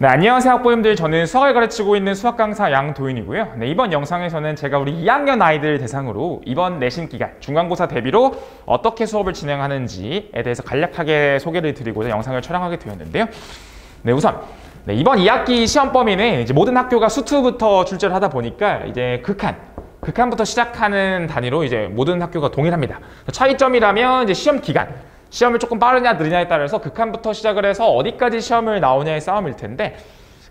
네, 안녕하세요 학부모님들. 저는 수학을 가르치고 있는 수학 강사 양도윤이고요. 네, 이번 영상에서는 제가 우리 2학년 아이들 대상으로 이번 내신 기간 중간고사 대비로 어떻게 수업을 진행하는지에 대해서 간략하게 소개를 드리고자 영상을 촬영하게 되었는데요. 네, 우선 이번 2학기 시험 범위는 이제 모든 학교가 수투부터 출제를 하다 보니까 이제 극한부터 시작하는 단위로 이제 모든 학교가 동일합니다. 차이점이라면 이제 시험 기간, 시험을 조금 빠르냐 느리냐에 따라서 극한부터 시작을 해서 어디까지 시험을 나오냐의 싸움일 텐데,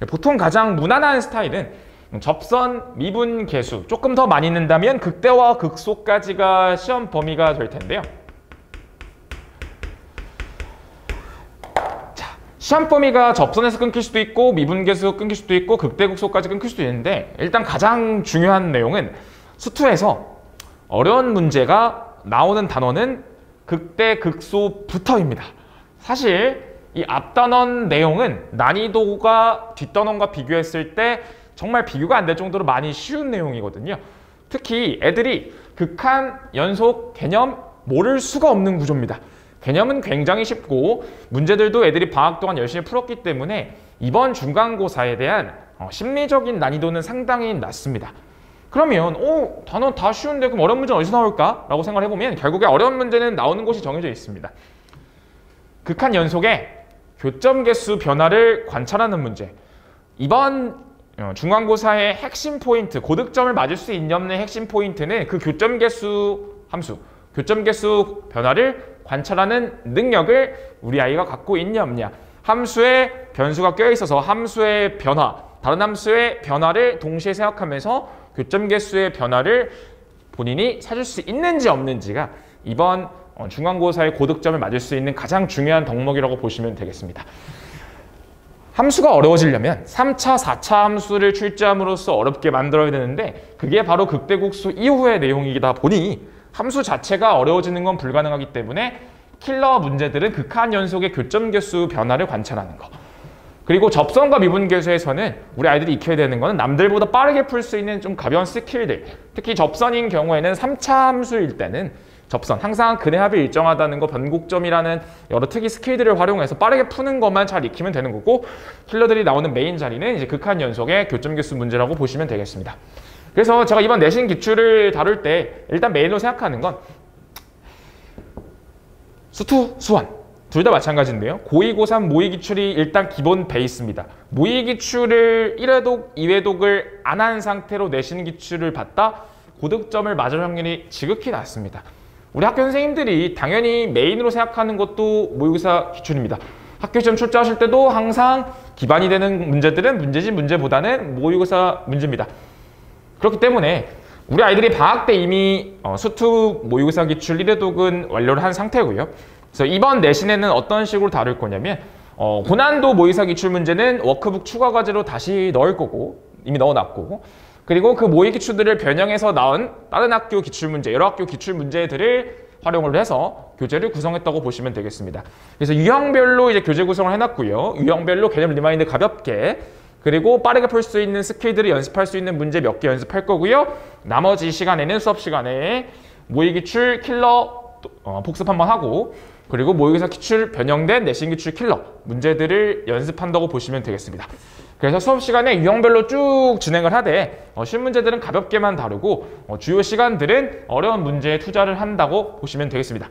보통 가장 무난한 스타일은 접선, 미분, 계수 조금 더 많이 는다면 극대와 극소까지가 시험 범위가 될 텐데요. 자, 시험 범위가 접선에서 끊길 수도 있고 미분, 계수 끊길 수도 있고 극대, 극소까지 끊길 수도 있는데, 일단 가장 중요한 내용은 수투에서 어려운 문제가 나오는 단원은 극대, 극소부터입니다. 사실 이 앞단원 내용은 난이도가 뒷단원과 비교했을 때 정말 비교가 안 될 정도로 많이 쉬운 내용이거든요. 특히 애들이 극한, 연속, 개념 모를 수가 없는 구조입니다. 개념은 굉장히 쉽고 문제들도 애들이 방학 동안 열심히 풀었기 때문에 이번 중간고사에 대한 심리적인 난이도는 상당히 낮습니다. 그러면 단원 다 쉬운데 그럼 어려운 문제는 어디서 나올까? 라고 생각을 해보면 결국에 어려운 문제는 나오는 곳이 정해져 있습니다. 극한 연속의 교점 개수 변화를 관찰하는 문제. 이번 중간고사의 핵심 포인트, 고득점을 맞을 수 있는 핵심 포인트는 그 교점 개수 함수, 교점 개수 변화를 관찰하는 능력을 우리 아이가 갖고 있냐 없냐. 함수에 변수가 껴있어서 함수의 변화, 다른 함수의 변화를 동시에 생각하면서 교점 개수의 변화를 본인이 찾을 수 있는지 없는지가 이번 중간고사의 고득점을 맞을 수 있는 가장 중요한 덕목이라고 보시면 되겠습니다. 함수가 어려워지려면 3차, 4차 함수를 출제함으로써 어렵게 만들어야 되는데, 그게 바로 극대국수 이후의 내용이다 보니 함수 자체가 어려워지는 건 불가능하기 때문에 킬러 문제들은 극한 연속의 교점 개수 변화를 관찰하는 거. 그리고 접선과 미분계수에서는 우리 아이들이 익혀야 되는 거는 남들보다 빠르게 풀 수 있는 좀 가벼운 스킬들, 특히 접선인 경우에는 3차 함수일 때는 접선, 항상 근의 합이 일정하다는 거, 변곡점이라는 여러 특이 스킬들을 활용해서 빠르게 푸는 것만 잘 익히면 되는 거고, 킬러들이 나오는 메인 자리는 이제 극한 연속의 교점개수 문제라고 보시면 되겠습니다. 그래서 제가 이번 내신 기출을 다룰 때 일단 메인으로 생각하는 건 수투, 수원 둘 다 마찬가지인데요. 고2, 고3 모의기출이 일단 기본 베이스입니다. 모의기출을 1회독, 2회독을 안 한 상태로 내신 기출을 봤다? 고득점을 맞을 확률이 지극히 낮습니다. 우리 학교 선생님들이 당연히 메인으로 생각하는 것도 모의고사 기출입니다. 학교 시험 출제하실 때도 항상 기반이 되는 문제들은 문제집 문제보다는 모의고사 문제입니다. 그렇기 때문에 우리 아이들이 방학 때 이미 수투 모의고사 기출 1회독은 완료를 한 상태고요. 그래서 이번 내신에는 어떤 식으로 다룰 거냐면 고난도 모의사 기출 문제는 워크북 추가 과제로 다시 넣을 거고, 이미 넣어놨고, 그리고 그 모의 기출들을 변형해서 나온 다른 학교 기출 문제, 여러 학교 기출 문제들을 활용을 해서 교재를 구성했다고 보시면 되겠습니다. 그래서 유형별로 이제 교재 구성을 해놨고요. 유형별로 개념 리마인드 가볍게, 그리고 빠르게 풀 수 있는 스킬들을 연습할 수 있는 문제 몇 개 연습할 거고요. 나머지 시간에는 수업 시간에 모의 기출 킬러 복습 한번 하고, 그리고 모의고사 기출 변형된 내신 기출 킬러 문제들을 연습한다고 보시면 되겠습니다. 그래서 수업 시간에 유형별로 쭉 진행을 하되 쉬운 문제들은 가볍게만 다루고 주요 시간들은 어려운 문제에 투자를 한다고 보시면 되겠습니다.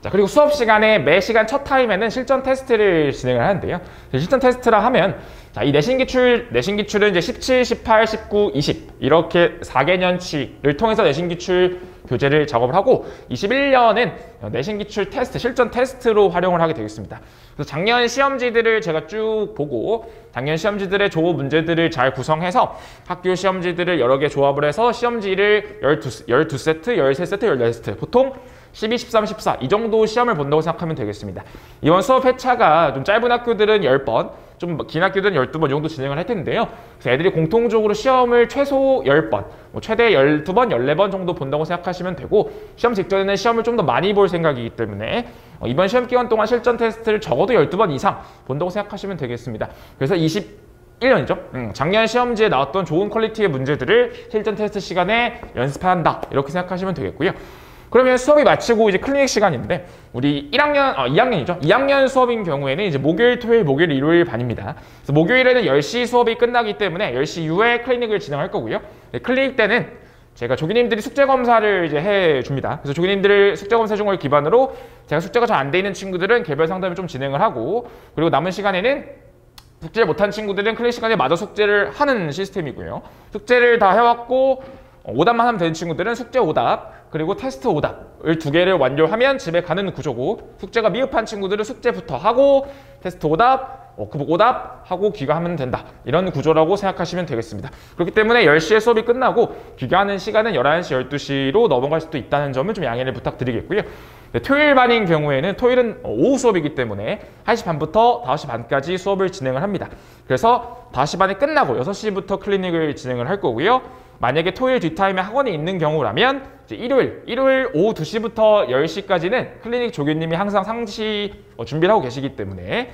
자, 그리고 수업 시간에 매 시간 첫 타임에는 실전 테스트를 진행을 하는데요. 실전 테스트라 하면, 자, 이 내신 기출은 이제 17, 18, 19, 20 이렇게 4개년치를 통해서 내신 기출 교재를 작업을 하고, 21년은 내신 기출 테스트, 실전 테스트로 활용을 하게 되겠습니다. 그래서 작년 시험지들을 제가 쭉 보고 작년 시험지들의 조 문제들을 잘 구성해서 학교 시험지들을 여러 개 조합을 해서 시험지를 12세트, 13세트, 14세트, 보통 12, 13, 14 이 정도 시험을 본다고 생각하면 되겠습니다. 이번 수업 회차가 좀 짧은 학교들은 10번, 좀 긴 학교들은 12번 정도 진행을 할 텐데요. 그래서 애들이 공통적으로 시험을 최소 10번, 최대 12번, 14번 정도 본다고 생각하시면 되고, 시험 직전에는 시험을 좀 더 많이 볼 생각이기 때문에 이번 시험 기간 동안 실전 테스트를 적어도 12번 이상 본다고 생각하시면 되겠습니다. 그래서 21년이죠. 작년 시험지에 나왔던 좋은 퀄리티의 문제들을 실전 테스트 시간에 연습한다, 이렇게 생각하시면 되겠고요. 그러면 수업이 마치고 이제 클리닉 시간인데 우리 2학년이죠. 2학년 수업인 경우에는 이제 목요일, 토요일, 목요일, 일요일 반입니다. 그래서 목요일에는 10시 수업이 끝나기 때문에 10시 이후에 클리닉을 진행할 거고요. 네, 클리닉 때는 제가 조교님들이 숙제 검사를 이제 해줍니다. 그래서 조교님들 숙제 검사 준 걸 기반으로 제가 숙제가 잘 안 돼 있는 친구들은 개별 상담을 좀 진행을 하고, 그리고 남은 시간에는 숙제를 못한 친구들은 클리닉 시간에 마저 숙제를 하는 시스템이고요. 숙제를 다 해왔고 오답만 하면 되는 친구들은 숙제 오답 그리고 테스트 오답을 2개를 완료하면 집에 가는 구조고, 숙제가 미흡한 친구들은 숙제부터 하고 테스트 오답, 워크북 오답 하고 귀가하면 된다. 이런 구조라고 생각하시면 되겠습니다. 그렇기 때문에 10시에 수업이 끝나고 귀가하는 시간은 11시, 12시로 넘어갈 수도 있다는 점을 좀 양해를 부탁드리겠고요. 네, 토요일 반인 경우에는 토요일은 오후 수업이기 때문에 1시 반부터 5시 반까지 수업을 진행을 합니다. 그래서 5시 반에 끝나고 6시부터 클리닉을 진행을 할 거고요. 만약에 토요일 뒷타임에 학원이 있는 경우라면 이제 일요일 오후 2시부터 10시까지는 클리닉 조교님이 항상 상시 준비를 하고 계시기 때문에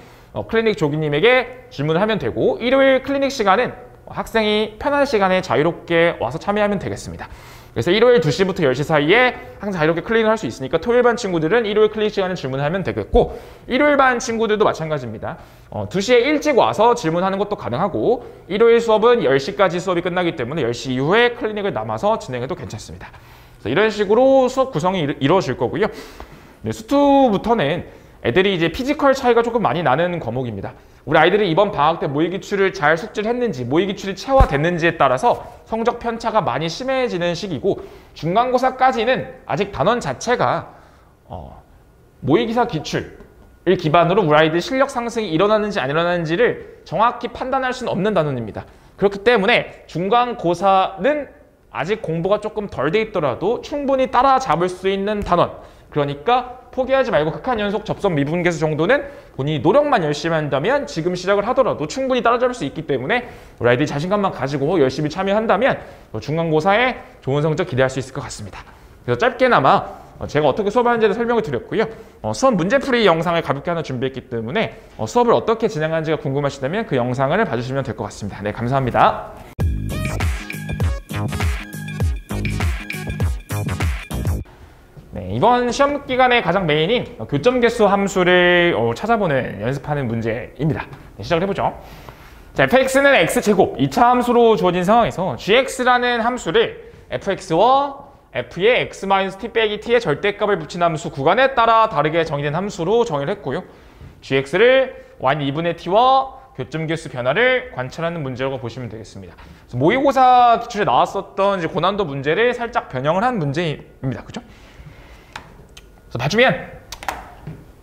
클리닉 조교님에게 질문을 하면 되고, 일요일 클리닉 시간은 학생이 편한 시간에 자유롭게 와서 참여하면 되겠습니다. 그래서 일요일 2시부터 10시 사이에 항상 자유롭게 클리닉을 할 수 있으니까 토요일 반 친구들은 일요일 클리닉 시간에 질문을 하면 되겠고, 일요일 반 친구들도 마찬가지입니다. 2시에 일찍 와서 질문하는 것도 가능하고, 일요일 수업은 10시까지 수업이 끝나기 때문에 10시 이후에 클리닉을 남아서 진행해도 괜찮습니다. 그래서 이런 식으로 수업 구성이 이루어질 거고요. 네, 수투부터는 애들이 이제 피지컬 차이가 조금 많이 나는 과목입니다. 우리 아이들이 이번 방학 때 모의기출을 잘 숙지를 했는지, 모의기출이 체화됐는지에 따라서 성적 편차가 많이 심해지는 시기고, 중간고사까지는 아직 단원 자체가 모의기사 기출을 기반으로 우리 아이들 실력 상승이 일어나는지 안 일어나는지를 정확히 판단할 수는 없는 단원입니다. 그렇기 때문에 중간고사는 아직 공부가 조금 덜 돼 있더라도 충분히 따라잡을 수 있는 단원, 그러니까 포기하지 말고 극한 연속 접선 미분계수 정도는 본인이 노력만 열심히 한다면 지금 시작을 하더라도 충분히 따라잡을 수 있기 때문에 우리 아이들이 자신감만 가지고 열심히 참여한다면 중간고사에 좋은 성적 기대할 수 있을 것 같습니다. 그래서 짧게나마 제가 어떻게 수업하는지를 설명을 드렸고요. 수업 문제풀이 영상을 가볍게 하나 준비했기 때문에 수업을 어떻게 진행하는지가 궁금하시다면 그 영상을 봐주시면 될 것 같습니다. 네, 감사합니다. 네, 이번 시험 기간의 가장 메인인 교점 개수 함수를 찾아보는 연습하는 문제입니다. 네, 시작을 해보죠. 자, fx는 x제곱 2차 함수로 주어진 상황에서 gx라는 함수를 fx와 f의 x-t 빼기 t의 절대값을 붙인 함수 구간에 따라 다르게 정의된 함수로 정의를 했고요. gx를 y 2분의 t와 교점 개수 변화를 관찰하는 문제라고 보시면 되겠습니다. 모의고사 기출에 나왔었던 이제 고난도 문제를 살짝 변형을 한 문제입니다. 그죠? 맞추면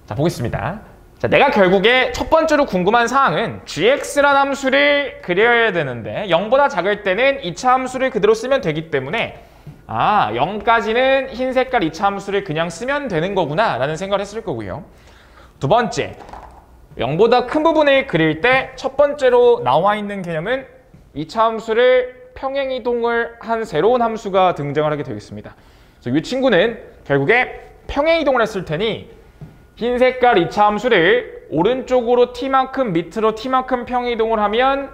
자 보겠습니다. 자, 내가 결국에 첫 번째로 궁금한 사항은 gx라는 함수를 그려야 되는데 0보다 작을 때는 2차 함수를 그대로 쓰면 되기 때문에 0까지는 흰 색깔 2차 함수를 그냥 쓰면 되는 거구나 라는 생각을 했을 거고요. 두 번째, 0보다 큰 부분을 그릴 때 첫 번째로 나와 있는 개념은 2차 함수를 평행이동을 한 새로운 함수가 등장을 하게 되겠습니다. 그래서 이 친구는 결국에 평행이동을 했을 테니 흰 색깔 2차 함수를 오른쪽으로 t만큼 밑으로 t만큼 평행이동을 하면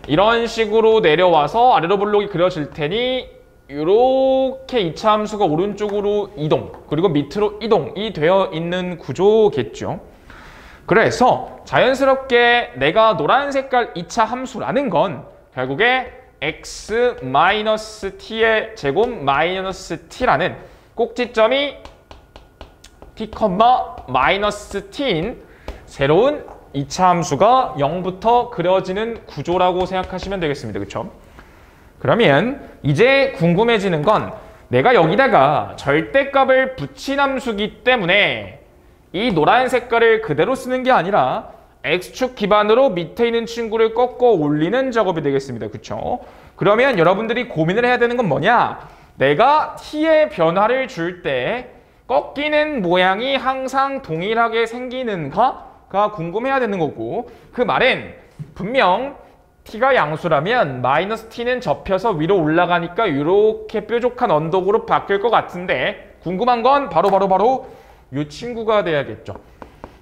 이런 식으로 내려와서 아래로 블록이 그려질 테니 이렇게 2차 함수가 오른쪽으로 이동 그리고 밑으로 이동이 되어 있는 구조겠죠. 그래서 자연스럽게 내가 노란 색깔 2차 함수라는 건 결국에 x-t의 제곱 -t라는 꼭지점이 t,-t인 새로운 2차 함수가 0부터 그려지는 구조라고 생각하시면 되겠습니다. 그렇죠? 그러면 이제 궁금해지는 건 내가 여기다가 절대값을 붙인 함수기 때문에 이 노란 색깔을 그대로 쓰는 게 아니라 x축 기반으로 밑에 있는 친구를 꺾어 올리는 작업이 되겠습니다. 그렇죠? 그러면 여러분들이 고민을 해야 되는 건 뭐냐? 내가 t의 변화를 줄 때 꺾이는 모양이 항상 동일하게 생기는가가 궁금해야 되는 거고, 그 말은 분명 t가 양수라면 -t는 접혀서 위로 올라가니까 이렇게 뾰족한 언덕으로 바뀔 것 같은데 궁금한 건 바로 이 친구가 돼야겠죠.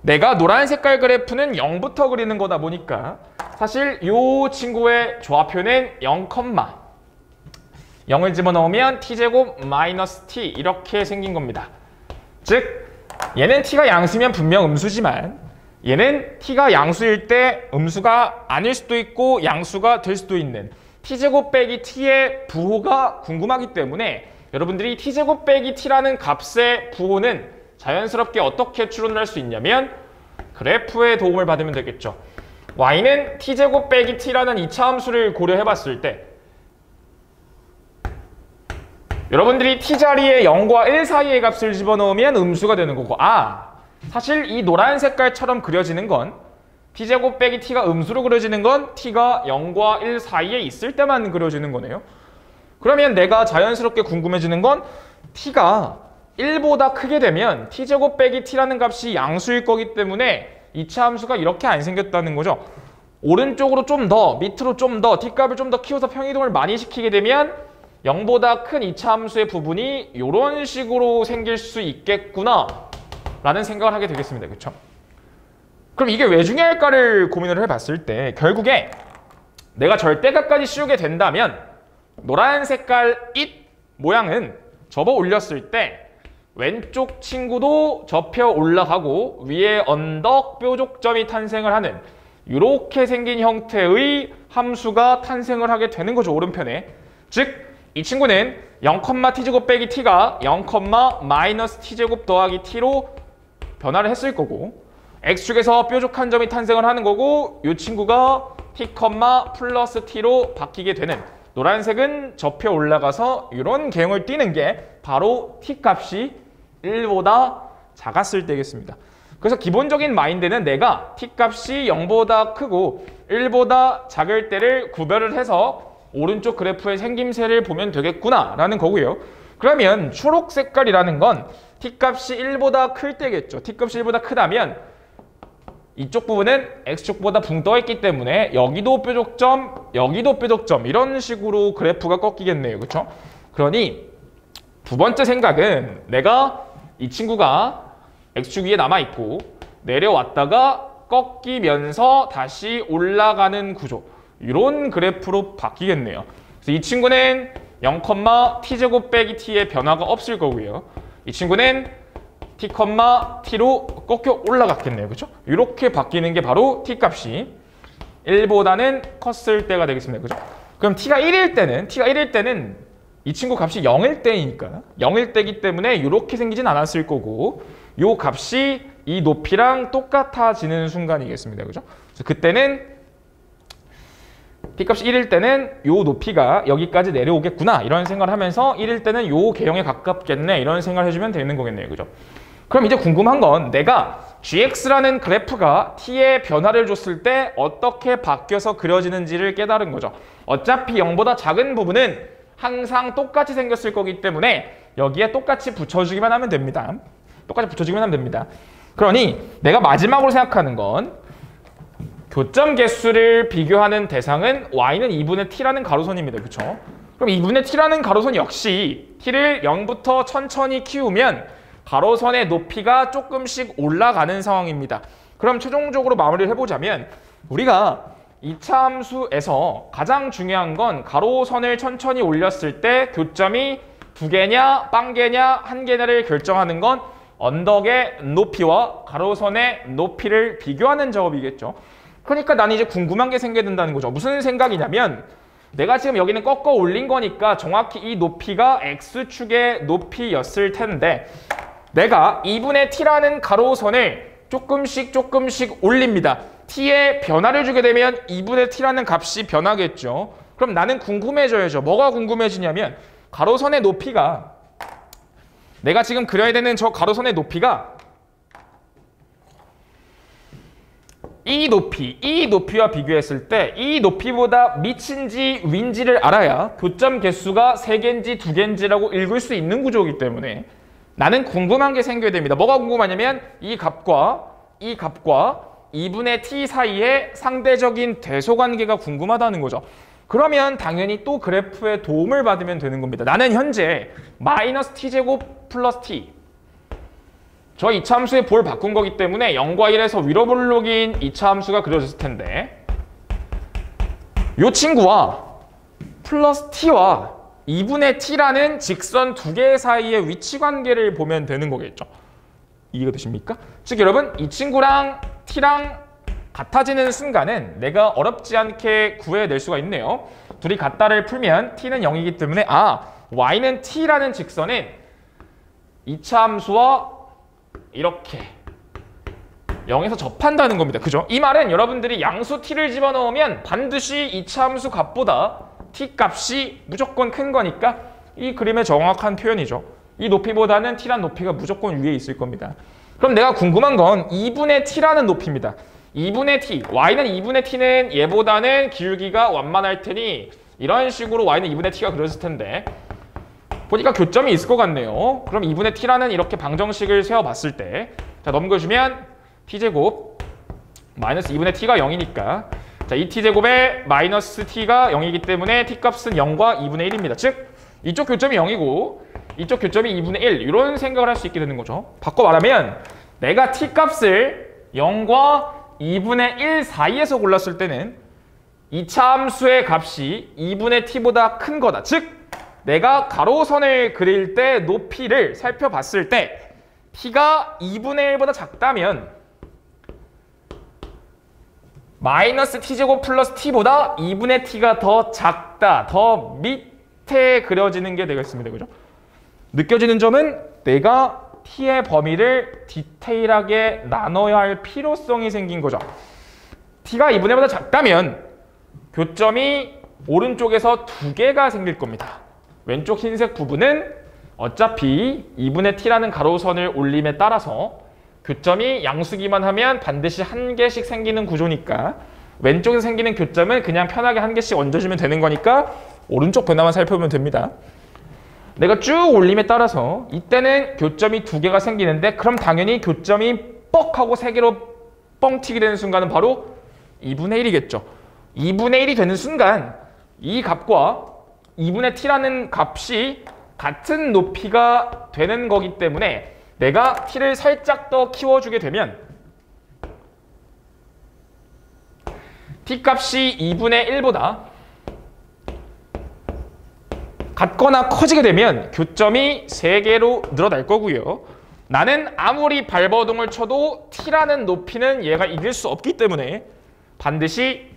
내가 노란 색깔 그래프는 0부터 그리는 거다 보니까 사실 이 친구의 조합표는 0, 0을 집어넣으면 t제곱 마이너스 t 이렇게 생긴 겁니다. 즉 얘는 t가 양수면 분명 음수지만 얘는 t가 양수일 때 음수가 아닐 수도 있고 양수가 될 수도 있는 t제곱 빼기 t의 부호가 궁금하기 때문에 여러분들이 t제곱 빼기 t라는 값의 부호는 자연스럽게 어떻게 추론을 할 수 있냐면 그래프의 도움을 받으면 되겠죠. y는 t제곱 빼기 t라는 이차함수를 고려해 봤을 때 여러분들이 t자리에 0과 1 사이의 값을 집어넣으면 음수가 되는 거고 사실 이 노란 색깔처럼 그려지는 건 t제곱 빼기 t가 음수로 그려지는 건 t가 0과 1 사이에 있을 때만 그려지는 거네요. 그러면 내가 자연스럽게 궁금해지는 건 t가 1보다 크게 되면 t제곱 빼기 t라는 값이 양수일 거기 때문에 이차함수가 이렇게 안 생겼다는 거죠. 오른쪽으로 좀 더, 밑으로 좀 더, t값을 좀 더 키워서 평이동을 많이 시키게 되면 0보다 큰 이차함수의 부분이 이런 식으로 생길 수 있겠구나 라는 생각을 하게 되겠습니다. 그렇죠? 그럼 이게 왜 중요할까를 고민을 해봤을 때 결국에 내가 절대값까지 씌우게 된다면 노란 색깔 잇 모양은 접어 올렸을 때 왼쪽 친구도 접혀 올라가고 위에 언덕 뾰족점이 탄생을 하는 이렇게 생긴 형태의 함수가 탄생을 하게 되는 거죠. 오른편에. 즉 이 친구는 0, t제곱 빼기 t가 0, 마이너스 t제곱 더하기 t로 변화를 했을 거고 x축에서 뾰족한 점이 탄생을 하는 거고 이 친구가 t, 플러스 t로 바뀌게 되는 노란색은 접혀 올라가서 이런 개형을 띠는 게 바로 t 값이 1보다 작았을 때겠습니다. 그래서 기본적인 마인드는 내가 t 값이 0보다 크고 1보다 작을 때를 구별을 해서 오른쪽 그래프의 생김새를 보면 되겠구나 라는 거고요. 그러면 초록 색깔이라는 건 t값이 1보다 클 때겠죠. t값이 1보다 크다면 이쪽 부분은 x축보다 붕 떠있기 때문에 여기도 뾰족점, 여기도 뾰족점 이런 식으로 그래프가 꺾이겠네요. 그렇죠? 그러니 두 번째 생각은 내가 이 친구가 x축 위에 남아있고 내려왔다가 꺾이면서 다시 올라가는 구조 이런 그래프로 바뀌겠네요. 그래서 이 친구는 0, t제곱 빼기 t의 변화가 없을 거고요. 이 친구는 t, t로 꺾여 올라갔겠네요. 그렇죠? 이렇게 바뀌는 게 바로 t 값이 1보다는 컸을 때가 되겠습니다. 그죠? 그럼 t가 1일 때는 이 친구 값이 0일 때이니까 0일 때이기 때문에 이렇게 생기진 않았을 거고 이 값이 이 높이랑 똑같아지는 순간이겠습니다. 그죠? 그래서 그때는 t값이 1일 때는 이 높이가 여기까지 내려오겠구나 이런 생각을 하면서 1일 때는 이 개형에 가깝겠네 이런 생각을 해주면 되는 거겠네요. 그죠? 그럼 이제 궁금한 건 내가 gx라는 그래프가 t의 변화를 줬을 때 어떻게 바뀌어서 그려지는지를 깨달은 거죠. 어차피 0보다 작은 부분은 항상 똑같이 생겼을 거기 때문에 여기에 똑같이 붙여주기만 하면 됩니다. 똑같이 붙여주기만 하면 됩니다. 그러니 내가 마지막으로 생각하는 건 교점 개수를 비교하는 대상은 y는 2분의 t라는 가로선입니다. 그렇죠? 그럼 2분의 t라는 가로선 역시 t를 0부터 천천히 키우면 가로선의 높이가 조금씩 올라가는 상황입니다. 그럼 최종적으로 마무리를 해보자면 우리가 이차함수에서 가장 중요한 건 가로선을 천천히 올렸을 때 교점이 2개냐, 빵개냐, 1개냐를 결정하는 건 언덕의 높이와 가로선의 높이를 비교하는 작업이겠죠. 그러니까 나는 이제 궁금한 게 생겨야 된다는 거죠. 무슨 생각이냐면 내가 지금 여기는 꺾어 올린 거니까 정확히 이 높이가 x축의 높이였을 텐데 내가 2분의 t라는 가로선을 조금씩 올립니다. t의 변화를 주게 되면 2분의 t라는 값이 변하겠죠. 그럼 나는 궁금해져야죠. 뭐가 궁금해지냐면 가로선의 높이가 내가 지금 그려야 되는 저 가로선의 높이가 이 높이와 비교했을 때 이 높이보다 밑인지 위인지를 알아야 교점 개수가 3개인지 2개인지라고 읽을 수 있는 구조이기 때문에 나는 궁금한 게 생겨야 됩니다. 뭐가 궁금하냐면 이 값과 2분의 t 사이의 상대적인 대소관계가 궁금하다는 거죠. 그러면 당연히 또 그래프의 도움을 받으면 되는 겁니다. 나는 현재 마이너스 t제곱 플러스 t 저 이차함수의 볼 바꾼 거기 때문에 0과 1에서 위로 볼록인 이차함수가 그려졌을 텐데 이 친구와 플러스 t와 2분의 t라는 직선 두 개 사이의 위치 관계를 보면 되는 거겠죠. 이해가 되십니까? 즉 여러분 이 친구랑 t랑 같아지는 순간은 내가 어렵지 않게 구해낼 수가 있네요. 둘이 같다를 풀면 t는 0이기 때문에 y는 t라는 직선은 이차 함수와 이렇게 0에서 접한다는 겁니다. 그죠? 이 말은 여러분들이 양수 t를 집어넣으면 반드시 이차 함수 값보다 t 값이 무조건 큰 거니까 이 그림의 정확한 표현이죠. 이 높이보다는 t란 높이가 무조건 위에 있을 겁니다. 그럼 내가 궁금한 건 2분의 t라는 높이입니다. 2분의 t, y는 2분의 t는 얘보다는 기울기가 완만할 테니 이런 식으로 y는 2분의 t가 그려질 텐데 보니까 교점이 있을 것 같네요. 그럼 2분의 t라는 이렇게 방정식을 세워봤을 때 자 넘겨주면 t제곱 마이너스 2분의 t가 0이니까 자, 이 t제곱에 마이너스 t가 0이기 때문에 t값은 0과 2분의 1입니다. 즉 이쪽 교점이 0이고 이쪽 교점이 2분의 1 이런 생각을 할 수 있게 되는 거죠. 바꿔 말하면 내가 t값을 0과 2분의 1 사이에서 골랐을 때는 이차 함수의 값이 2분의 t보다 큰 거다. 즉 내가 가로선을 그릴 때 높이를 살펴봤을 때 t가 2분의 1보다 작다면 마이너스 t제곱 플러스 t보다 2분의 t가 더 작다, 더 밑에 그려지는 게 되겠습니다. 그죠? 느껴지는 점은 내가 t의 범위를 디테일하게 나눠야 할 필요성이 생긴 거죠. t가 2분의 1보다 작다면 교점이 오른쪽에서 두 개가 생길 겁니다. 왼쪽 흰색 부분은 어차피 2분의 t라는 가로선을 올림에 따라서 교점이 양수기만 하면 반드시 한 개씩 생기는 구조니까 왼쪽에서 생기는 교점은 그냥 편하게 한 개씩 얹어주면 되는 거니까 오른쪽 변화만 살펴보면 됩니다. 내가 쭉 올림에 따라서 이때는 교점이 두 개가 생기는데 그럼 당연히 교점이 뻑 하고 세 개로 뻥 튀게 되는 순간은 바로 2분의 1이겠죠. 2분의 1이 되는 순간 이 값과 2분의 t라는 값이 같은 높이가 되는 거기 때문에 내가 t를 살짝 더 키워주게 되면 t 값이 2분의 1보다 같거나 커지게 되면 교점이 3개로 늘어날 거고요. 나는 아무리 발버둥을 쳐도 t라는 높이는 얘가 이길 수 없기 때문에 반드시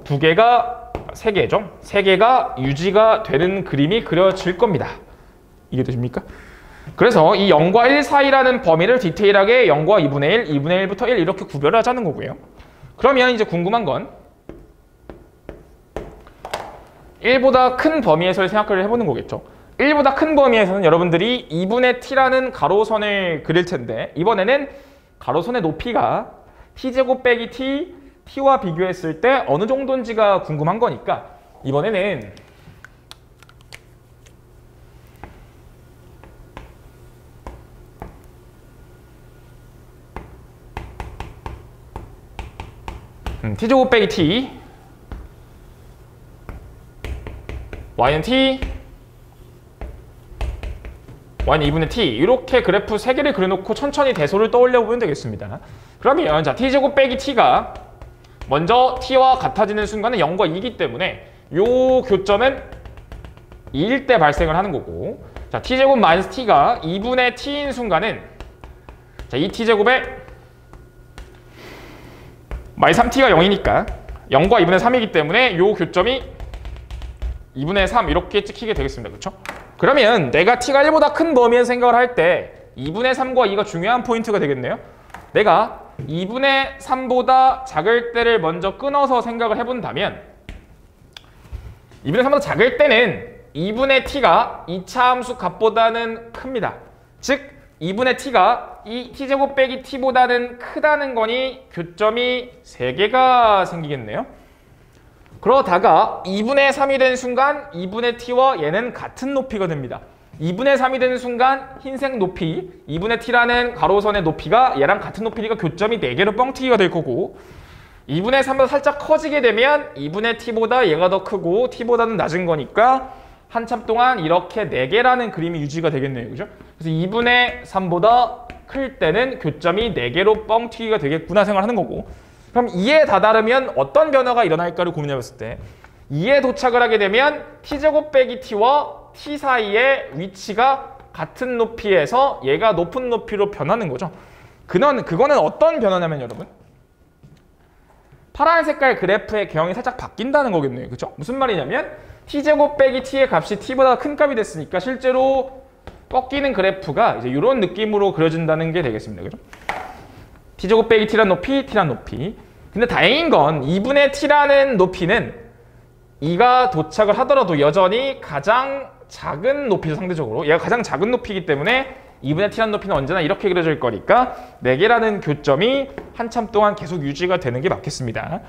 3개죠. 3개가 유지가 되는 그림이 그려질 겁니다. 이해되십니까? 그래서 이 0과 1 사이라는 범위를 디테일하게 0과 2분의 1, 2분의 1부터 1 이렇게 구별을 하자는 거고요. 그러면 이제 궁금한 건 1보다 큰 범위에서의 생각을 해보는 거겠죠. 1보다 큰 범위에서는 여러분들이 2분의 t라는 가로선을 그릴 텐데 이번에는 가로선의 높이가 t제곱 빼기 t와 비교했을 때 어느 정도인지가 궁금한 거니까 이번에는 t제곱 빼기 t y는 t y는 2분의 t 이렇게 그래프 3개를 그려놓고 천천히 대소를 떠올려 보면 되겠습니다. 그러면 자 t제곱 빼기 t가 먼저 t와 같아지는 순간은 0과 2이기 때문에 요 교점은 2일 때 발생을 하는 거고 자 t제곱 마이너스 t가 2분의 t인 순간은 자 이 t제곱에 마이너스 3t가 0이니까 0과 2분의 3이기 때문에 요 교점이 2분의 3 이렇게 찍히게 되겠습니다. 그렇죠? 그러면 내가 t가 1보다 큰 범위에서 생각을 할 때 2분의 3과 2가 중요한 포인트가 되겠네요. 내가 2분의 3보다 작을 때를 먼저 끊어서 생각을 해본다면 2분의 3보다 작을 때는 2분의 t가 2차 함수 값보다는 큽니다. 즉 2분의 t가 이 t제곱 빼기 t보다는 크다는 거니 교점이 3개가 생기겠네요. 그러다가 2분의 3이 되는 순간 2분의 t와 얘는 같은 높이가 됩니다. 2분의 3이 되는 순간 흰색 높이 2분의 t라는 가로선의 높이가 얘랑 같은 높이니까 교점이 4개로 뻥튀기가 될 거고 2분의 3보다 살짝 커지게 되면 2분의 t보다 얘가 더 크고 t보다는 낮은 거니까 한참 동안 이렇게 4개라는 그림이 유지가 되겠네요. 그죠? 그래서 2분의 3보다 클 때는 교점이 4개로 뻥튀기가 되겠구나 생각을 하는 거고 그럼 2에 다다르면 어떤 변화가 일어날까를 고민해봤을 때 2에 도착을 하게 되면 t제곱 빼기 t와 t 사이의 위치가 같은 높이에서 얘가 높은 높이로 변하는 거죠. 그거는 어떤 변화냐면 여러분, 파란 색깔 그래프의 개형이 살짝 바뀐다는 거겠네요. 그죠? 무슨 말이냐면 t제곱 빼기 t의 값이 t보다 큰 값이 됐으니까 실제로 꺾이는 그래프가 이제 이런 느낌으로 그려진다는 게 되겠습니다. 그죠? t제곱 빼기 t란 높이, t란 높이. 근데 다행인 건 2분의 t라는 높이는 2가 도착을 하더라도 여전히 가장 작은 높이죠, 상대적으로. 얘가 가장 작은 높이이기 때문에 2분의 t라는 높이는 언제나 이렇게 그려질 거니까 4개라는 교점이 한참 동안 계속 유지가 되는 게 맞겠습니다.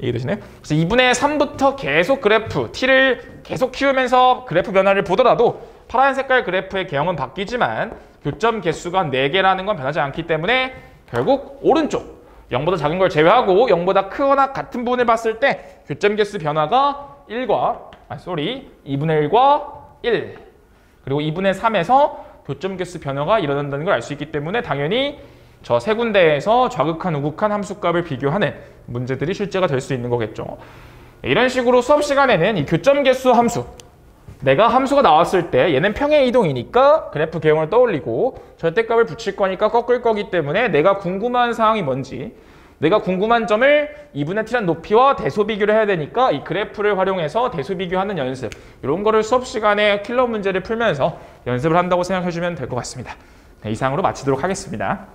이해되시나요? 그래서 2분의 3부터 계속 그래프, t를 계속 키우면서 그래프 변화를 보더라도 파란 색깔 그래프의 개형은 바뀌지만 교점 개수가 4개라는 건 변하지 않기 때문에 결국 오른쪽 0보다 작은 걸 제외하고 0보다 크거나 같은 부분을 봤을 때 교점 개수 변화가 2분의 1과 1 그리고 2분의 3에서 교점 개수 변화가 일어난다는 걸 알 수 있기 때문에 당연히 저 세 군데에서 좌극한, 우극한 함수값을 비교하는 문제들이 실제가 될 수 있는 거겠죠. 이런 식으로 수업 시간에는 이 교점 개수 함수, 내가 함수가 나왔을 때 얘는 평행 이동이니까 그래프 개형을 떠올리고 절대값을 붙일 거니까 꺾을 거기 때문에 내가 궁금한 사항이 뭔지, 내가 궁금한 점을 2분의 t란 높이와 대소 비교를 해야 되니까 이 그래프를 활용해서 대소 비교하는 연습, 이런 거를 수업 시간에 킬러 문제를 풀면서 연습을 한다고 생각해 주면 될 것 같습니다. 네, 이상으로 마치도록 하겠습니다.